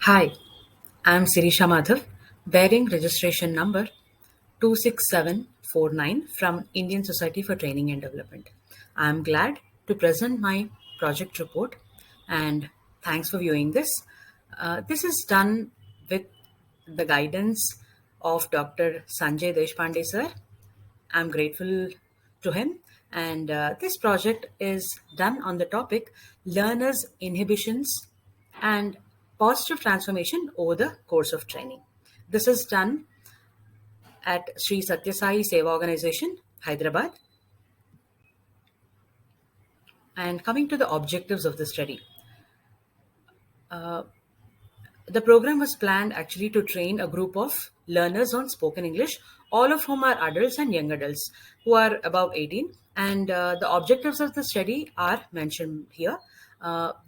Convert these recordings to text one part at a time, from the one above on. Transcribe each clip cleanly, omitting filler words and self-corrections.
Hi, I'm Sirisha Madhav, bearing registration number 26749 from Indian Society for Training and Development. I'm glad to present my project report and thanks for viewing this. This is done with the guidance of Dr. Sanjay Deshpande sir. I'm grateful to him. And this project is done on the topic learners' inhibitions and positive transformation over the course of training. This is done at Sri Satya Sai Seva Organization, Hyderabad. And coming to the objectives of the study, the program was planned actually to train a group of learners on spoken English, all of whom are adults and young adults who are above 18. And the objectives of the study are mentioned here.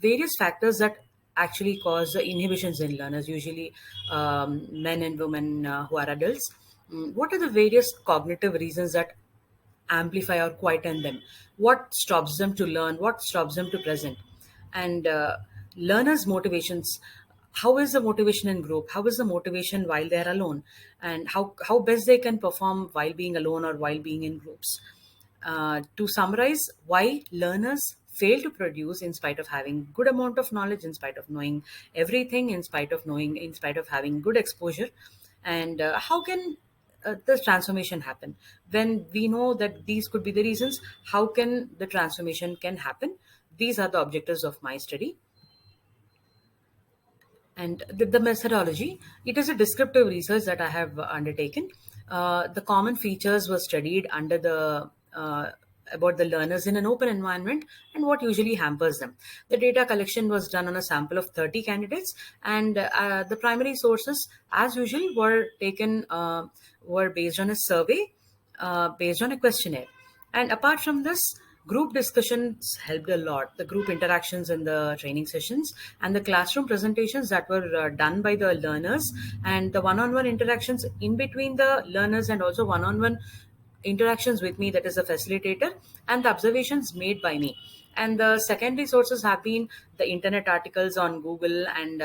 Various factors that actually cause the inhibitions in learners, usually men and women who are adults. What are the various cognitive reasons that amplify or quieten them? What stops them to learn? What stops them to present? And learners' motivations. How is the motivation in group? How is the motivation while they're alone? And how best they can perform while being alone or while being in groups? To summarize, why learners fail to produce in spite of having good amount of knowledge, in spite of knowing everything, in spite of having good exposure, and how can the transformation happen when we know that these could be the reasons? How can the transformation can happen? These are the objectives of my study. And the methodology, it is a descriptive research that I have undertaken. The common features were studied under the about the learners in an open environment and what usually hampers them. The data collection was done on a sample of 30 candidates, and the primary sources, as usual, were based on a survey, based on a questionnaire. And apart from this, group discussions helped a lot. The group interactions in the training sessions and the classroom presentations that were done by the learners, and the one-on-one interactions in between the learners, and also one-on-one interactions with me, that is the facilitator, and the observations made by me. And the secondary sources have been the internet articles on Google and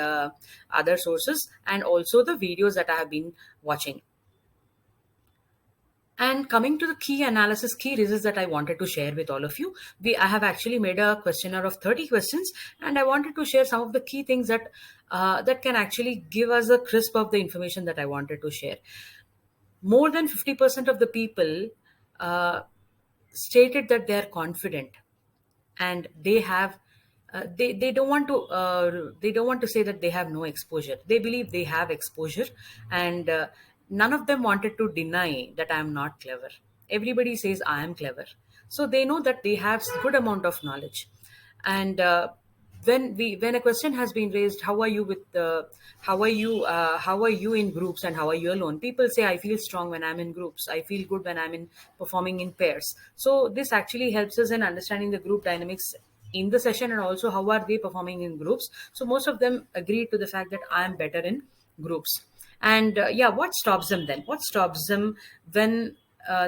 other sources, and also the videos that I have been watching. And coming to the key analysis, key results that I wanted to share with all of you, I have actually made a questionnaire of 30 questions, and I wanted to share some of the key things that can actually give us a crisp of the information that I wanted to share. More than 50% of the people uh, stated that they are confident, and they don't want to say that they have no exposure. They believe they have exposure, and none of them wanted to deny that I am not clever. Everybody says I am clever, so they know that they have good amount of knowledge. And when a question has been raised, how are you in groups and how are you alone, people say I feel strong when I'm in groups, I feel good when I'm in performing in pairs. So this actually helps us in understanding the group dynamics in the session, and also how are they performing in groups. So most of them agree to the fact that I am better in groups. And what stops them then? What stops them when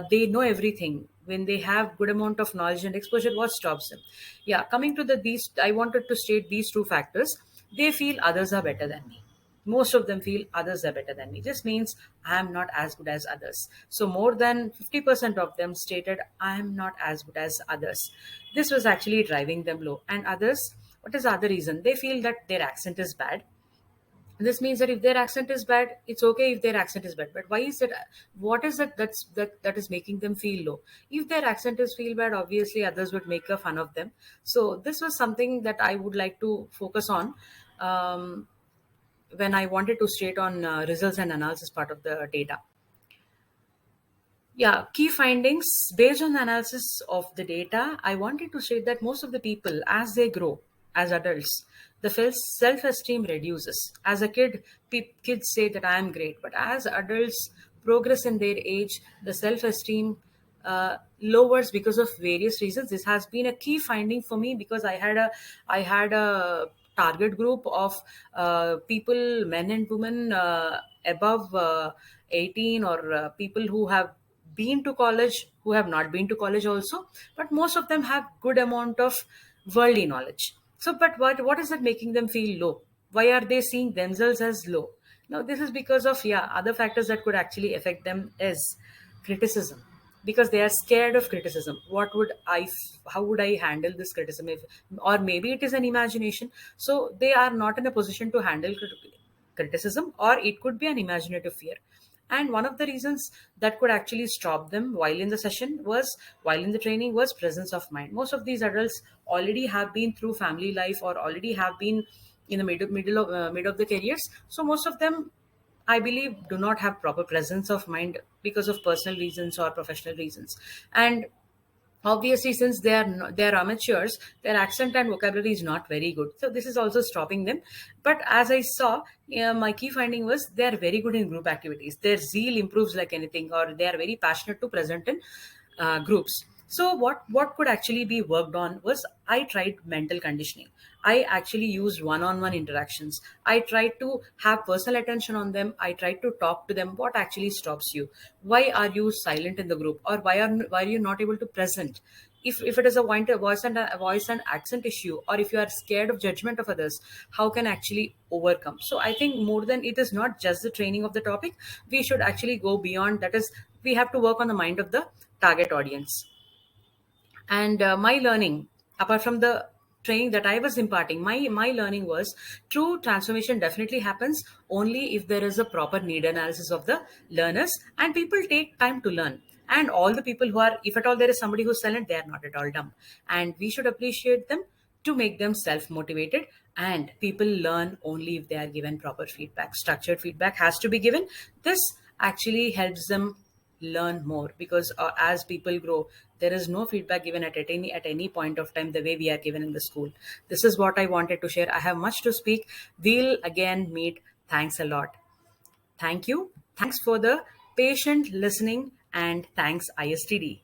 they know everything, when they have good amount of knowledge and exposure? What stops them? Yeah, coming to these, I wanted to state these two factors. They feel others are better than me. Most of them feel others are better than me. This means I am not as good as others. So more than 50% of them stated I am not as good as others. This was actually driving them low. And others, what is the other reason? They feel that their accent is bad. This means that if their accent is bad, it's okay if their accent is bad. But why is that? What is it that is making them feel low? If their accent is feel bad, obviously others would make a fun of them. So this was something that I would like to focus on when I wanted to state on results and analysis part of the data. Yeah, key findings based on the analysis of the data. I wanted to state that most of the people, as they grow as adults, the self-esteem reduces. As a kid, kids say that I am great, but as adults progress in their age, the self-esteem lowers because of various reasons. This has been a key finding for me because I had a target group of people, men and women above 18, or people who have been to college, who have not been to college also, but most of them have good amount of worldly knowledge. So but what is that making them feel low? Why are they seeing themselves as low? Now this is because of, yeah, other factors that could actually affect them is criticism, because they are scared of criticism. What would how would I handle this criticism if, or maybe it is an imagination, so they are not in a position to handle criticism, or it could be an imaginative fear. And one of the reasons that could actually stop them while in the session was, while in the training, was presence of mind. Most of these adults already have been through family life, or already have been in the mid of the careers. So most of them, I believe, do not have proper presence of mind because of personal reasons or professional reasons. And obviously, since they are amateurs, their accent and vocabulary is not very good, so this is also stopping them. But as I saw, yeah, my key finding was they are very good in group activities. Their zeal improves like anything, or they are very passionate to present in groups. So what could actually be worked on was, I tried mental conditioning. I actually used one-on-one interactions. I tried to have personal attention on them. I tried to talk to them. What actually stops you? Why are you silent in the group? Or why are you not able to present? If it is a voice and accent issue, or if you are scared of judgment of others, how can actually overcome? So I think more than it is not just the training of the topic, we should actually go beyond. That is, we have to work on the mind of the target audience. And my learning, apart from the training that I was imparting, my learning was, true transformation definitely happens only if there is a proper need analysis of the learners, and people take time to learn. And all the people who are, if at all there is somebody who's silent, they are not at all dumb, and we should appreciate them to make them self motivated. And people learn only if they are given proper feedback. Structured feedback has to be given. This actually helps them learn more, because as people grow, there is no feedback given at any point of time the way we are given in the school. This is what I wanted to share. I have much to speak. We'll again meet. Thanks a lot. Thank you. Thanks for the patient listening, and thanks ISTD.